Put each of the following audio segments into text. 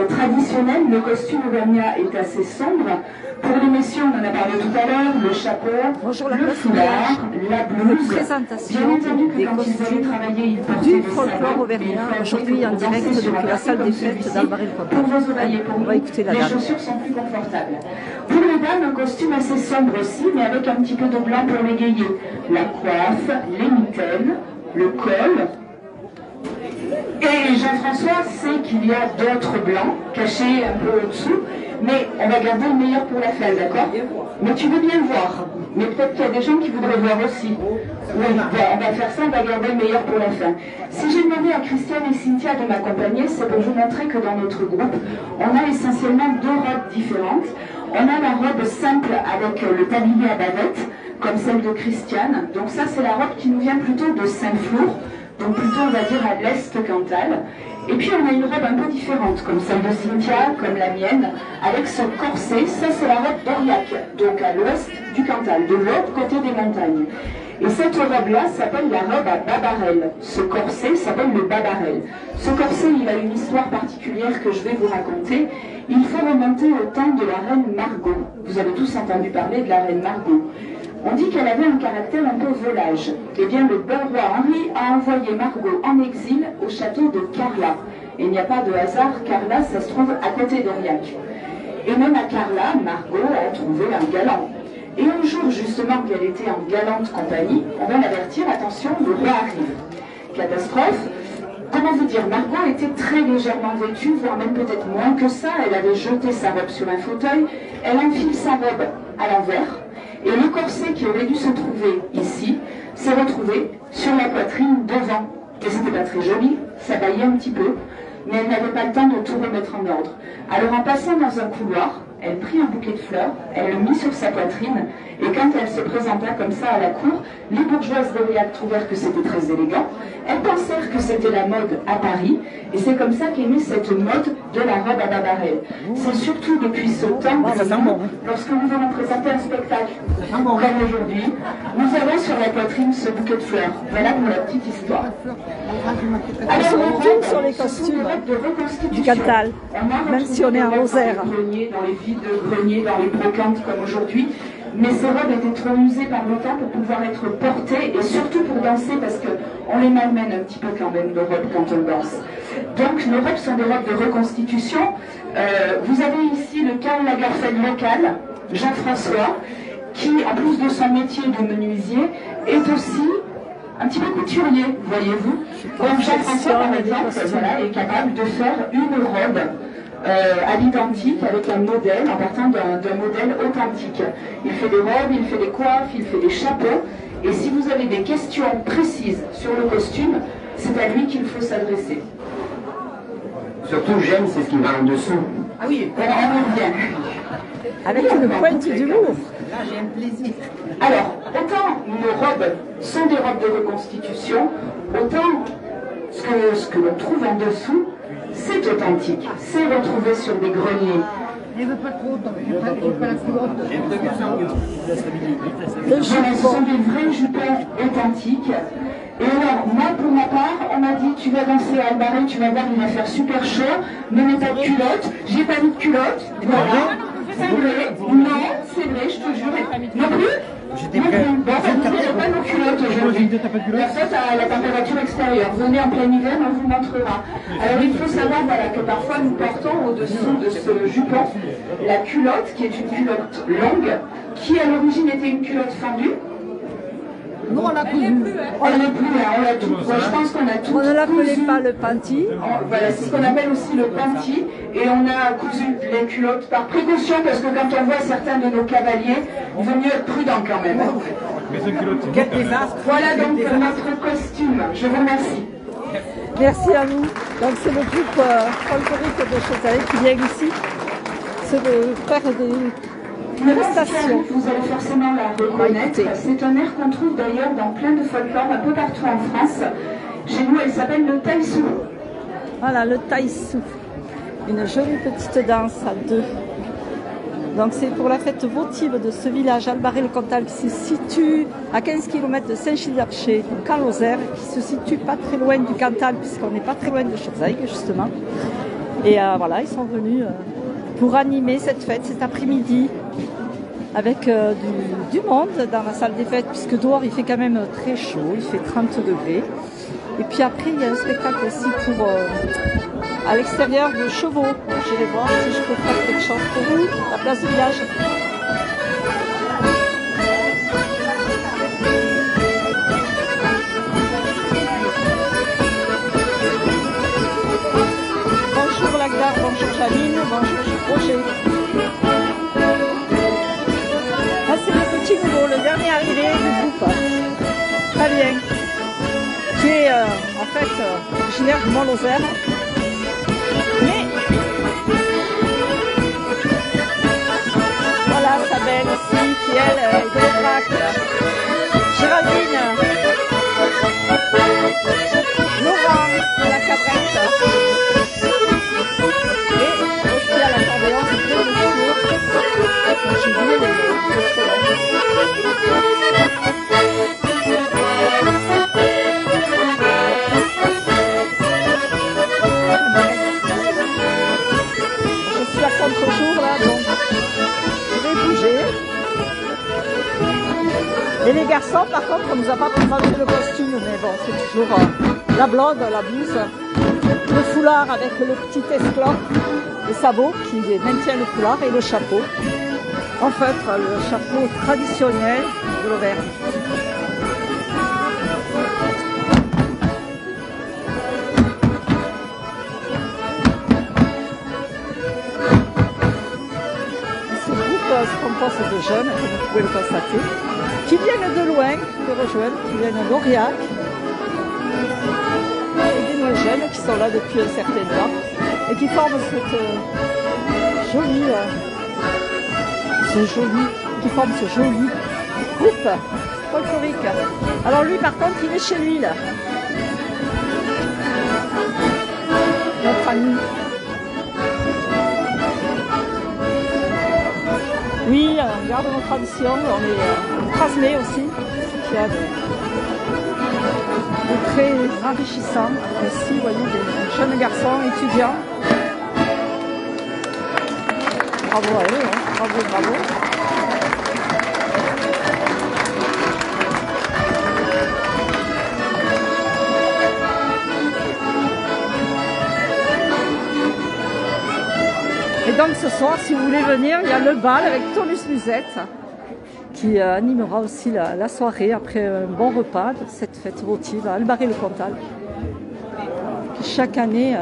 Traditionnel, le costume auvergnat est assez sombre. Pour les messieurs, on en a parlé tout à l'heure, le chapeau, le foulard, la blouse. Présentation des costumes du folklore auvergnat, aujourd'hui en direct depuis la salle des fêtes d'Albret-le-Comtal. On va écouter la dame. Les chaussures sont plus confortables. Pour les dames, un costume assez sombre aussi, mais avec un petit peu de blanc pour l'égayer. La coiffe, les mitaines, le col. Et Jean-François sait qu'il y a d'autres blancs cachés un peu au-dessous, mais on va garder le meilleur pour la fin, d'accord? Mais tu veux bien le voir. Mais peut-être qu'il y a des gens qui voudraient voir aussi. Oui, bon, on va faire ça, on va garder le meilleur pour la fin. Si j'ai demandé à Christiane et Cynthia de m'accompagner, c'est pour vous montrer que dans notre groupe, on a essentiellement deux robes différentes. On a la robe simple avec le tablier à bavette, comme celle de Christiane. Donc ça, c'est la robe qui nous vient plutôt de Saint-Flour. Donc plutôt on va dire à l'est Cantal. Et puis on a une robe un peu différente, comme celle de Cynthia, comme la mienne, avec ce corset. Ça c'est la robe d'Aurillac, donc à l'ouest du Cantal, de l'autre côté des montagnes. Et cette robe-là s'appelle la robe à babarelle. Ce corset s'appelle le babarelle. Ce corset, il a une histoire particulière que je vais vous raconter. Il faut remonter au temps de la reine Margot. Vous avez tous entendu parler de la reine Margot. On dit qu'elle avait un caractère un peu volage. Eh bien, le bon roi Henri a envoyé Margot en exil au château de Carla. Et il n'y a pas de hasard, Carla, ça se trouve à côté d'Aurillac. Et même à Carla, Margot a trouvé un galant. Et un jour, justement, qu'elle était en galante compagnie, on va l'avertir, attention, le roi arrive. Catastrophe. Comment vous dire, Margot était très légèrement vêtue, voire même peut-être moins que ça. Elle avait jeté sa robe sur un fauteuil. Elle enfile sa robe à l'envers. Et le corset qui aurait dû se trouver ici s'est retrouvé sur la poitrine devant. Et c'était pas très joli, ça baillait un petit peu, mais elle n'avait pas le temps de tout remettre en ordre. Alors en passant dans un couloir, elle prit un bouquet de fleurs, elle le mit sur sa poitrine, et quand elle se présenta comme ça à la cour, les bourgeoises d'Aurillac trouvèrent que c'était très élégant, elles pensèrent que c'était la mode à Paris, et c'est comme ça qu'est née cette mode de la robe à babarelle. C'est surtout depuis ce temps, lorsque nous allons présenter un spectacle, comme aujourd'hui, nous avons sur la poitrine ce bouquet de fleurs. Voilà pour la petite histoire. Alors, on retourne sur les costumes du Cantal, même si on est en Lozère. Dans les vides greniers, dans les brocantes comme aujourd'hui. Mais ces robes étaient trop usées par le temps pour pouvoir être portées et surtout pour danser parce qu'on les malmène un petit peu quand même nos robes quand on danse. Donc nos robes sont des robes de reconstitution. Vous avez ici le Karl Lagerfeld local, Jean-François, qui en plus de son métier de menuisier est aussi un petit peu couturier, voyez-vous. Donc Jean-François par exemple voilà, est capable de faire une robe à l'identique avec un modèle, en partant d'un modèle authentique. Il fait des robes, il fait des coiffes, il fait des chapeaux. Et si vous avez des questions précises sur le costume, c'est à lui qu'il faut s'adresser. Surtout, j'aime, c'est ce qui va en dessous. Ah oui, on revient. Avec une pointe d'humour. Là, j'ai un plaisir. Alors, autant nos robes sont des robes de reconstitution, autant ce que l'on trouve en dessous, c'est authentique, c'est retrouvé sur des greniers. Je veux pas trop, j'ai pas la culotte. Voilà, ce sont des vrais jupons authentiques. Et alors, moi, pour ma part, on m'a dit, tu vas danser à Albarret, tu vas voir, il va faire super chaud, ne mets pas de culotte. J'ai pas mis de culotte, voilà. C'est vrai, non, c'est vrai, je te jure. Non plus? J'étais prêt. Bon, vous n'avez pas nos culottes aujourd'hui. La faute à la température extérieure. Venez en plein hiver, on vous montrera. Alors il faut savoir voilà, que parfois nous portons au-dessous de ce jupon la culotte, qui est une culotte longue, qui à l'origine était une culotte fendue. Nous, on l'a cousu. On l'a plus, on l'a tout. Moi, je pense qu'on a tout. On ne l'appelait pas le panty. Voilà, c'est ce qu'on appelle aussi le panty. Et on a cousu les culottes par précaution, parce que quand on voit certains de nos cavaliers, il vaut mieux être prudent quand même. Quel désastre. Voilà donc notre costume. Je vous remercie. Merci à vous. Donc c'est le groupe folklorique de Chauzaille qui vient ici se faire des prestations. Vous allez forcément la reconnaître. C'est un air qu'on trouve d'ailleurs dans plein de folklore un peu partout en France. Chez nous, elle s'appelle le taïsou. Voilà, le taïsou. Une jolie petite danse à deux. Donc c'est pour la fête votive de ce village Albarret-le-Comtal qui se situe à 15 km de Saint-Gilles-d'Archer, donc en Lozère, qui se situe pas très loin du Cantal puisqu'on n'est pas très loin de Chauzaille justement. Et voilà, ils sont venus pour animer cette fête cet après-midi avec du monde dans la salle des fêtes, puisque dehors il fait quand même très chaud, il fait 30 degrés. Et puis après, il y a un spectacle aussi pour à l'extérieur de chevaux. Je vais voir si je peux faire quelque chose pour vous, la place du village. Bonjour Lagdar, bonjour Janine, bonjour Roger. Là c'est le petit nouveau, le dernier arrivé du groupe. Très bien. Qui est en fait originaire du Mont-Lozère. Mais voilà Sabelle aussi, qui elle est de l'Aubrac. Géraldine, Laurent de la Cabrette. Et aussi à l'accordéon, c'est deux messieurs. J'ai oublié les noms. Contre-jour là, donc je vais bouger. Et les garçons, par contre, on nous a pas présenté le costume, mais bon, c'est toujours la blonde, la blouse, le foulard avec le petit esclop, les sabots qui maintiennent le foulard et le chapeau. En fait, le chapeau traditionnel de l'Auvergne. Se compose de jeunes, comme vous pouvez le constater, qui viennent de loin, de rejoindre, qui viennent d'Aurillac, et des moins jeunes qui sont là depuis un certain temps, et qui forment ce joli groupe folklorique. Alors lui, par contre, il est chez lui, là. Notre ami. Oui, on garde nos traditions, on transmet aussi, ce qui est très enrichissant. Ici, vous voyez, des jeunes garçons étudiants. Bravo à eux, hein. Bravo, bravo. Et donc ce soir, si vous voulez venir, il y a le bal avec Tonus Musette qui animera aussi la soirée après un bon repas de cette fête votive à Albarré-le-Comtal, qui chaque année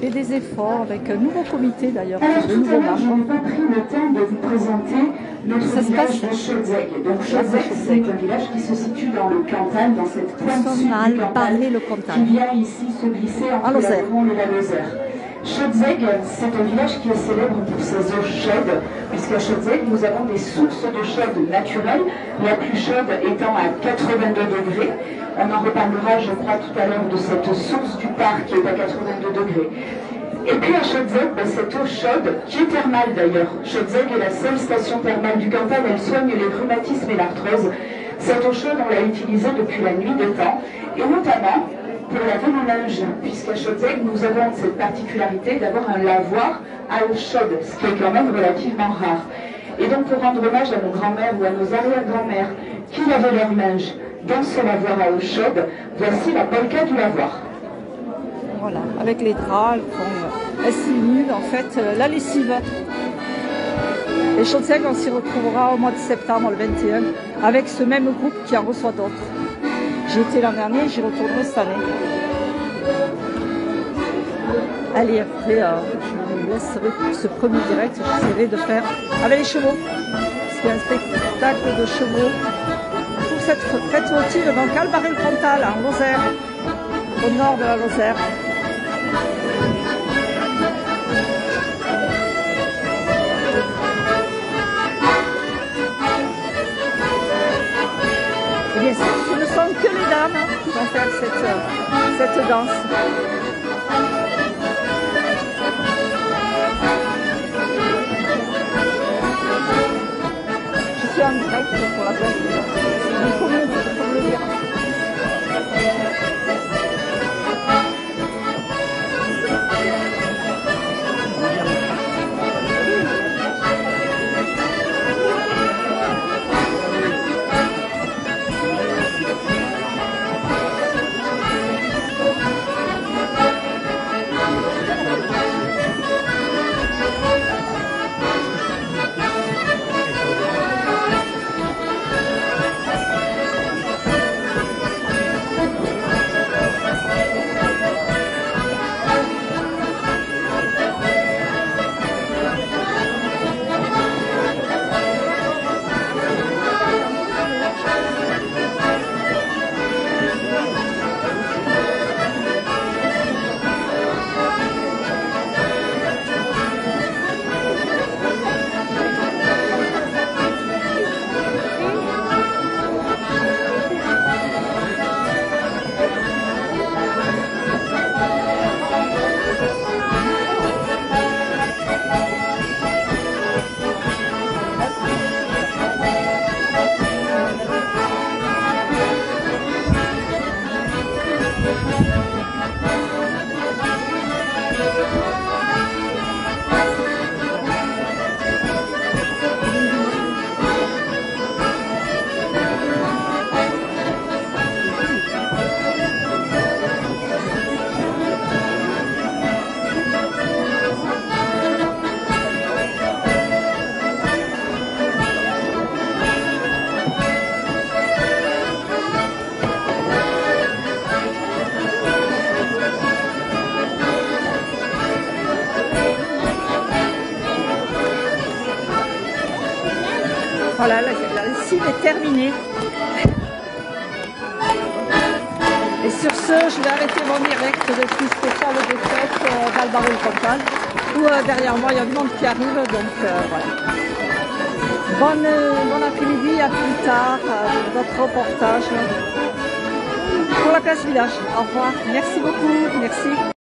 fait des efforts avec un nouveau comité d'ailleurs, de nouveaux membres. Je n'ai pas pris le temps de vous présenter notre village de Chaudzeg. Donc Chaudzeg, c'est un village qui se situe dans le Cantal, dans cette pointe sud du Cantal, qui vient ici se glisser entre la Drôme et la Lozère. Chaudzeg, c'est un village qui est célèbre pour ses eaux chaudes, puisqu'à Chaudzeg, nous avons des sources d'eau chaude naturelles, la plus chaude étant à 82 degrés. On en reparlera, je crois, tout à l'heure de cette source du parc qui est à 82 degrés. Et puis à Chaudzeg, cette eau chaude, qui est thermale d'ailleurs. Chaudzeg est la seule station thermale du Cantal, elle soigne les rhumatismes et l'arthrose. Cette eau chaude, on l'a utilisée depuis la nuit des temps, et notamment pour laver nos linges, puisqu'à Chaudzeg, nous avons cette particularité d'avoir un lavoir à eau chaude, ce qui est quand même relativement rare. Et donc, pour rendre hommage à nos grands-mères ou à nos arrière-grands-mères qui lavaient leur linge dans ce lavoir à eau chaude, voici la polka du lavoir. Voilà, avec les draps, elles simulent en fait la lessive. Et Chaudzeg, on s'y retrouvera au mois de septembre, le 21, avec ce même groupe qui en reçoit d'autres. J'y étais l'an dernier, j'y retournerai cette année. Allez, après, je vous laisserai pour ce premier direct, j'essaierai de faire avec les chevaux. Parce qu'il y a un spectacle de chevaux pour cette fête votive, donc Albarré-le-Comtal, en Lozère, au nord de la Lozère. Et bien sûr, ce ne sont que les dames qui vont faire cette danse. Je suis en direct pour la place. Il faut le dire. Voilà, la lessive est terminée. Et sur ce, je vais arrêter mon direct depuis spécial des fêtes d'Albaro-le-Cantal, où derrière moi il y a du monde qui arrive, donc voilà. Bon après-midi, à plus tard, d'autres reportages pour la place village. Au revoir, merci beaucoup, merci.